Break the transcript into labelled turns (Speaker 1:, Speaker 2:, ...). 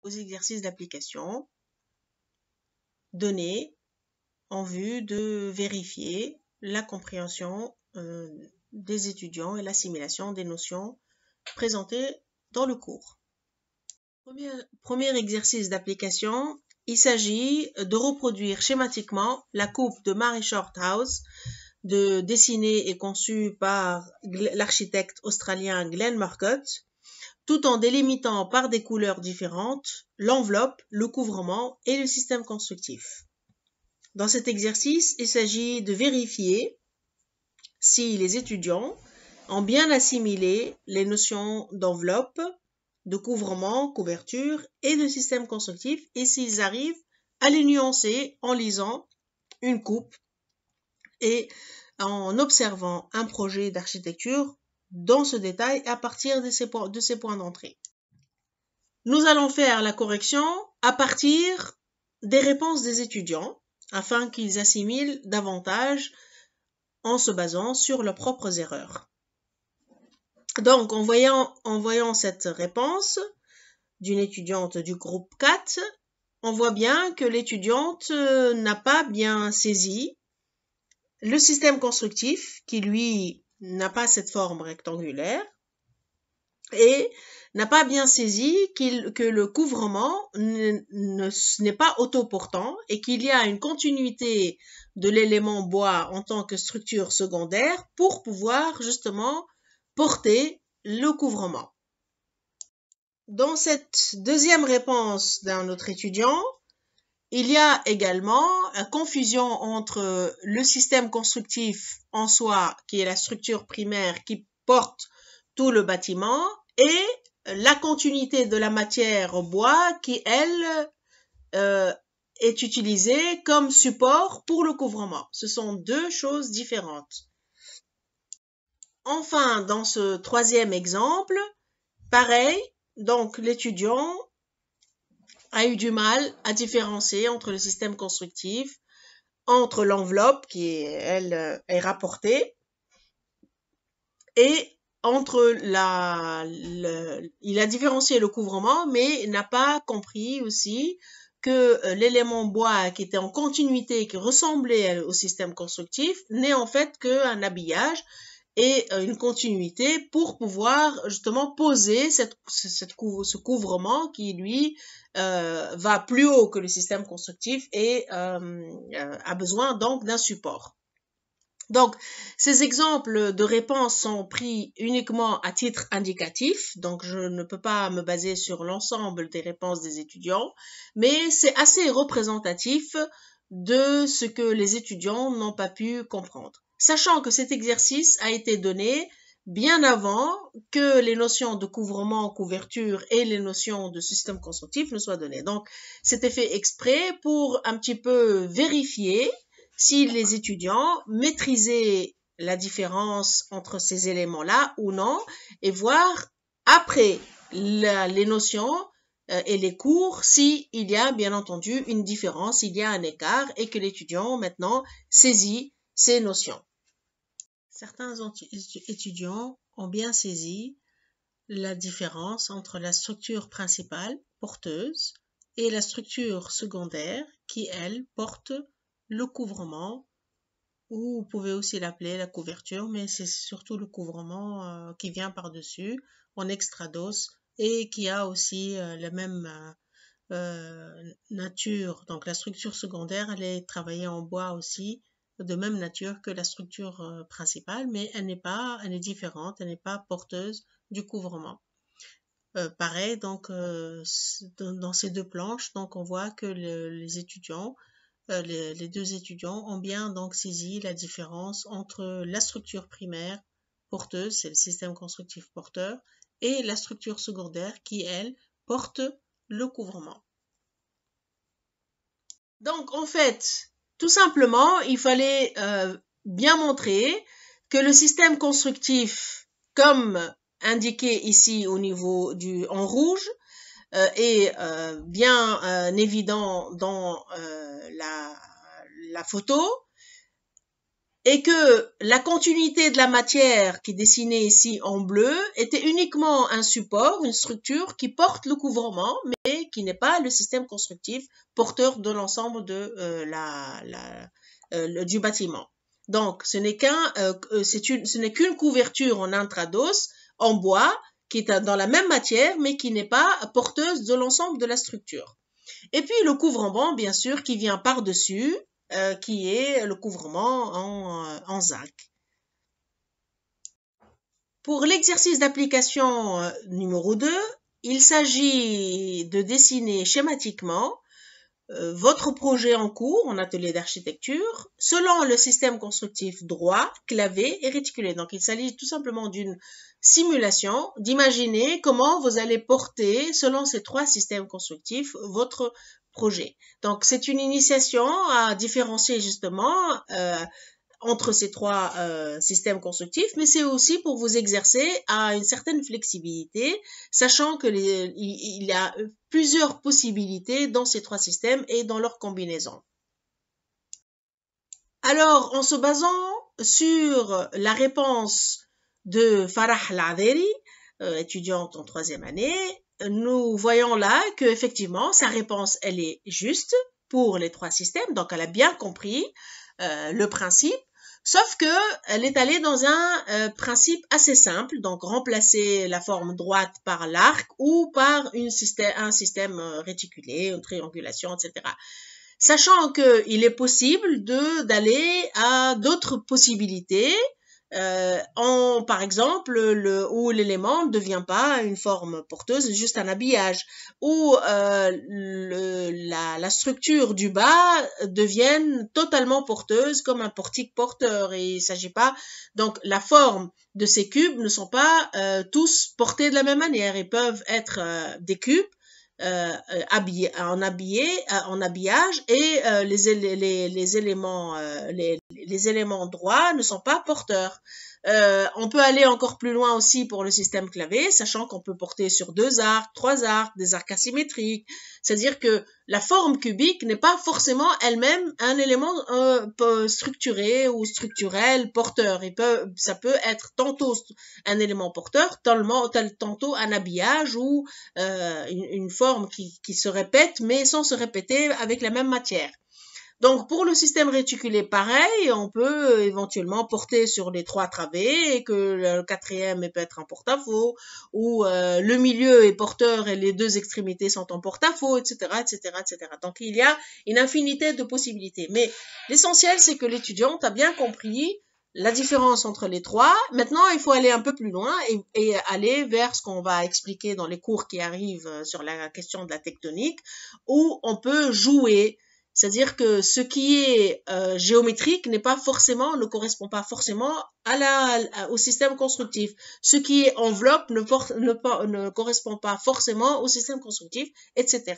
Speaker 1: aux exercices d'application donnés en vue de vérifier la compréhension des étudiants et l'assimilation des notions présentées dans le cours. Premier exercice d'application, il s'agit de reproduire schématiquement la coupe de Mary Shorthouse, dessinée et conçue par l'architecte australien Glenn Murcutt, tout en délimitant par des couleurs différentes l'enveloppe, le couvrement et le système constructif. Dans cet exercice, il s'agit de vérifier si les étudiants ont bien assimilé les notions d'enveloppe, de couvrement, couverture et de système constructif et s'ils arrivent à les nuancer en lisant une coupe et en observant un projet d'architecture dans ce détail à partir de ces points d'entrée. Nous allons faire la correction à partir des réponses des étudiants afin qu'ils assimilent davantage en se basant sur leurs propres erreurs. Donc, en voyant cette réponse d'une étudiante du groupe 4, on voit bien que l'étudiante n'a pas bien saisi le système constructif qui, lui, n'a pas cette forme rectangulaire et n'a pas bien saisi que le couvrement n'est pas autoportant et qu'il y a une continuité de l'élément bois en tant que structure secondaire pour pouvoir justement porter le couvrement. Dans cette deuxième réponse d'un autre étudiant, il y a également une confusion entre le système constructif en soi, qui est la structure primaire qui porte tout le bâtiment, et la continuité de la matière bois qui, elle, est utilisée comme support pour le couvrement. Ce sont deux choses différentes. Enfin, dans ce troisième exemple, pareil, donc l'étudiant a eu du mal à différencier entre le système constructif, entre l'enveloppe qui, elle, est rapportée, et entre il a différencié le couvrement, mais n'a pas compris aussi que l'élément bois qui était en continuité, qui ressemblait au système constructif, n'est en fait qu'un habillage et une continuité pour pouvoir justement poser ce couvrement qui, lui, va plus haut que le système constructif et a besoin donc d'un support. Donc, ces exemples de réponses sont pris uniquement à titre indicatif, donc je ne peux pas me baser sur l'ensemble des réponses des étudiants, mais c'est assez représentatif de ce que les étudiants n'ont pas pu comprendre. Sachant que cet exercice a été donné bien avant que les notions de couvrement, couverture et les notions de système constructif ne soient données. Donc, c'était fait exprès pour un petit peu vérifier si les étudiants maîtrisaient la différence entre ces éléments-là ou non, et voir après les notions et les cours s'il y a bien entendu une différence, s'il y a un écart et que l'étudiant maintenant saisit ces notions. Certains étudiants ont bien saisi la différence entre la structure principale porteuse et la structure secondaire qui, elle, porte le couvrement, ou vous pouvez aussi l'appeler la couverture, mais c'est surtout le couvrement qui vient par-dessus en extrados et qui a aussi la même nature. Donc la structure secondaire, elle est travaillée en bois aussi, de même nature que la structure principale, mais elle est différente, elle n'est pas porteuse du couvrement. Pareil, donc dans ces deux planches, donc on voit que les étudiants, les deux étudiants ont bien donc saisi la différence entre la structure primaire porteuse, c'est le système constructif porteur, et la structure secondaire qui, elle, porte le couvrement. Donc, en fait, tout simplement, il fallait bien montrer que le système constructif, comme indiqué ici au niveau en rouge, est bien évident dans la photo, et que la continuité de la matière qui est dessinée ici en bleu était uniquement un support, une structure qui porte le couvrement, mais qui n'est pas le système constructif porteur de l'ensemble de du bâtiment. Donc, ce n'est qu'une couverture en intrados, en bois, qui est dans la même matière, mais qui n'est pas porteuse de l'ensemble de la structure. Et puis le couvrement, bien sûr, qui vient par-dessus, qui est le couvrement en zinc. Pour l'exercice d'application numéro 2, il s'agit de dessiner schématiquement votre projet en cours en atelier d'architecture selon le système constructif droit, clavé et réticulé. Donc, il s'agit tout simplement d'une simulation, d'imaginer comment vous allez porter, selon ces 3 systèmes constructifs, votre projet. Donc, c'est une initiation à différencier justement entre ces 3 systèmes constructifs, mais c'est aussi pour vous exercer à une certaine flexibilité, sachant que il y a plusieurs possibilités dans ces 3 systèmes et dans leur combinaison. Alors, en se basant sur la réponse de Farah Al-Adheri, étudiante en 3e année, nous voyons là que effectivement sa réponse elle est juste pour les 3 systèmes, donc elle a bien compris le principe. Sauf que elle est allée dans un principe assez simple, donc remplacer la forme droite par l'arc ou par un système réticulé, une triangulation, etc. Sachant qu'il est possible d'aller à d'autres possibilités, par exemple, où l'élément ne devient pas une forme porteuse, juste un habillage, où la structure du bas devienne totalement porteuse, comme un portique porteur. Et il s'agit pas, donc la forme de ces cubes ne sont pas tous portés de la même manière. Ils peuvent être des cubes en habillage et les éléments droits ne sont pas porteurs. On peut aller encore plus loin aussi pour le système clavé, sachant qu'on peut porter sur 2 arcs, 3 arcs, des arcs asymétriques. C'est-à-dire que la forme cubique n'est pas forcément elle-même un élément structuré ou structurel porteur. Ça peut être tantôt un élément porteur, tantôt un habillage ou une forme qui se répète, mais sans se répéter avec la même matière. Donc, pour le système réticulé, pareil, on peut éventuellement porter sur les 3 travées et que le 4e peut être en porte-à-faux, ou le milieu est porteur et les 2 extrémités sont en porte-à-faux, etc., etc., etc. Donc, il y a une infinité de possibilités. Mais l'essentiel, c'est que l'étudiante a bien compris la différence entre les 3. Maintenant, il faut aller un peu plus loin et aller vers ce qu'on va expliquer dans les cours qui arrivent sur la question de la tectonique, où on peut jouer. C'est-à-dire que ce qui est géométrique ne correspond pas forcément au système constructif. Ce qui est enveloppe ne correspond pas forcément au système constructif, etc.